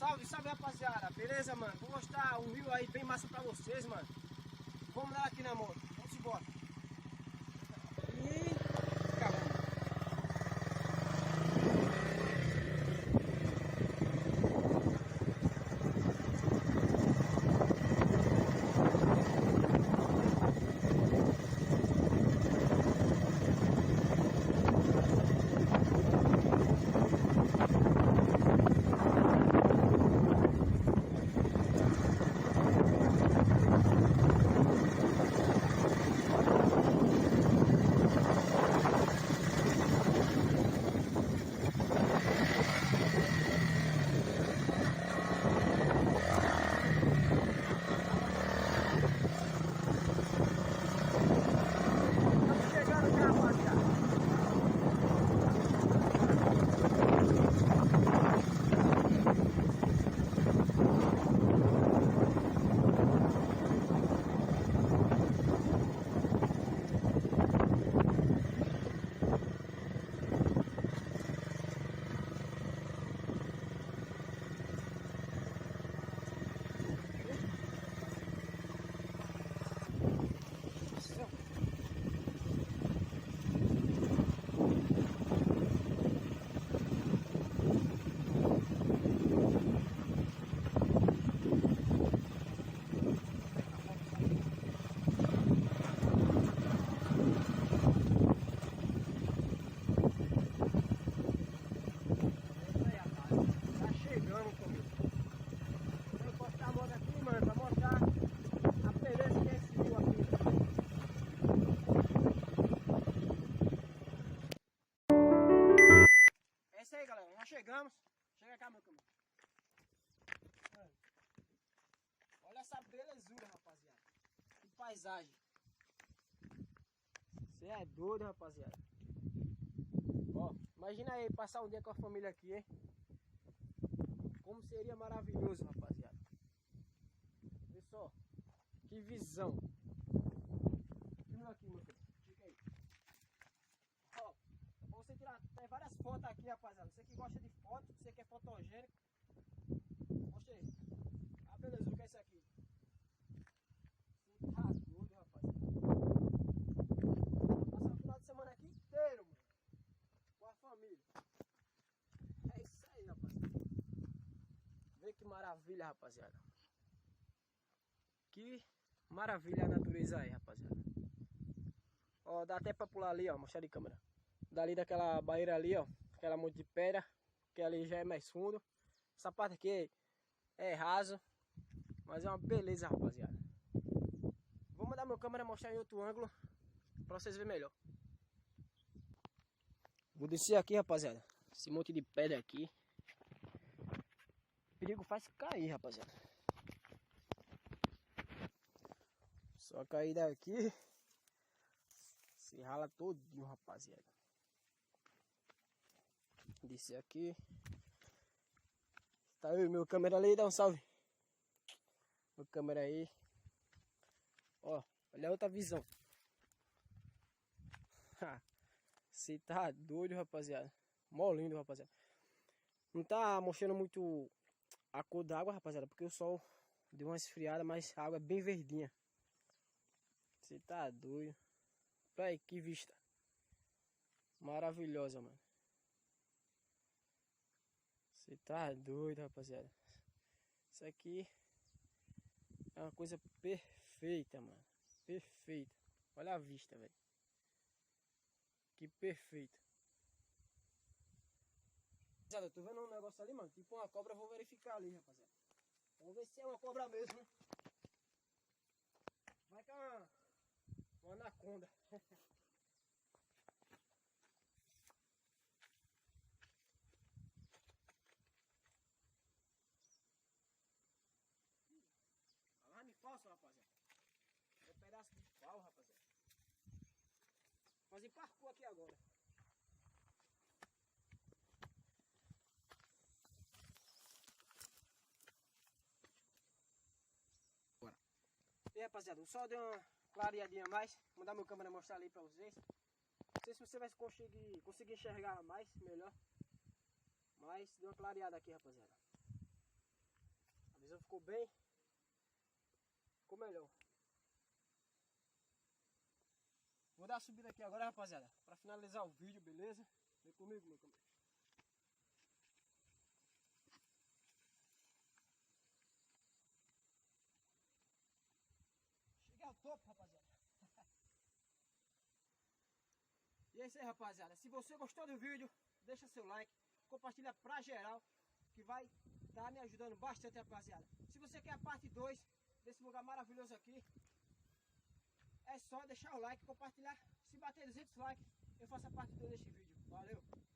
Salve, salve rapaziada, beleza mano? Vou mostrar um rio aí bem massa pra vocês, mano. Vamos lá aqui na moto, vamos embora. E acabou. É isso aí, galera, já chegamos. Chega cá, meu caminho. Olha essa belezura, rapaziada. Que paisagem. Você é doido, rapaziada. Ó, imagina aí passar um dia com a família aqui, hein? Como seria maravilhoso, rapaziada. Olha só, que visão. Filma aqui, meu filho. Fica aí. Ó, pra você tirar, tem várias fotos aqui, rapaziada. Você que gosta de foto, você que é fotogênico. Mostra aí. A belezura que é isso aqui. Você tá doido, rapaziada. Passar o final de semana aqui inteiro, mano. Com a família. É isso aí, rapaziada. Vê que maravilha, rapaziada. Que maravilha a natureza aí, rapaziada. Ó, dá até pra pular ali, ó. Mostrar de câmera. Dali daquela barreira ali, ó. Aquela monte de pedra. Que ali já é mais fundo. Essa parte aqui é raso. Mas é uma beleza, rapaziada. Vou mandar meu câmera mostrar em outro ângulo. Pra vocês verem melhor. Vou descer aqui, rapaziada. Esse monte de pedra aqui. O perigo faz cair, rapaziada. Só cair daqui. Se rala todinho, rapaziada. Descer aqui. Tá aí meu câmera ali, dá um salve. Meu câmera aí. Ó, olha a outra visão. Você tá doido, rapaziada. Mó lindo, rapaziada. Não tá mostrando muito a cor da água, rapaziada, porque o sol deu uma esfriada, mas a água é bem verdinha. Você tá doido. Pai, que vista maravilhosa, mano. Você tá doido, rapaziada. Isso aqui é uma coisa perfeita, mano. Perfeita. Olha a vista, velho. Que perfeito. Rapaziada, eu tô vendo um negócio ali, mano. Tipo uma cobra, eu vou verificar ali, rapaziada. Vamos ver se é uma cobra mesmo, né? Vai que é uma anaconda. Alarme falso, rapaziada. É um pedaço de pau, rapaziada. Fazer parkour aqui agora. Bora. E aí, rapaziada, o sol deu uma clareadinha a mais. Vou mandar meu câmera mostrar ali pra vocês. Não sei se você vai conseguir enxergar mais, melhor. Mas deu uma clareada aqui, rapaziada. ficou bem. Ficou melhor. Vou dar a subida aqui agora, rapaziada, para finalizar o vídeo, beleza? Vem comigo, meu camarada. Cheguei ao topo, rapaziada. E é isso aí, rapaziada. Se você gostou do vídeo, deixa seu like, compartilha pra geral, que vai estar me ajudando bastante, rapaziada. Se você quer a parte 2 desse lugar maravilhoso aqui, é só deixar o like, compartilhar. Se bater 200 likes, eu faço a parte 2 deste vídeo. Valeu!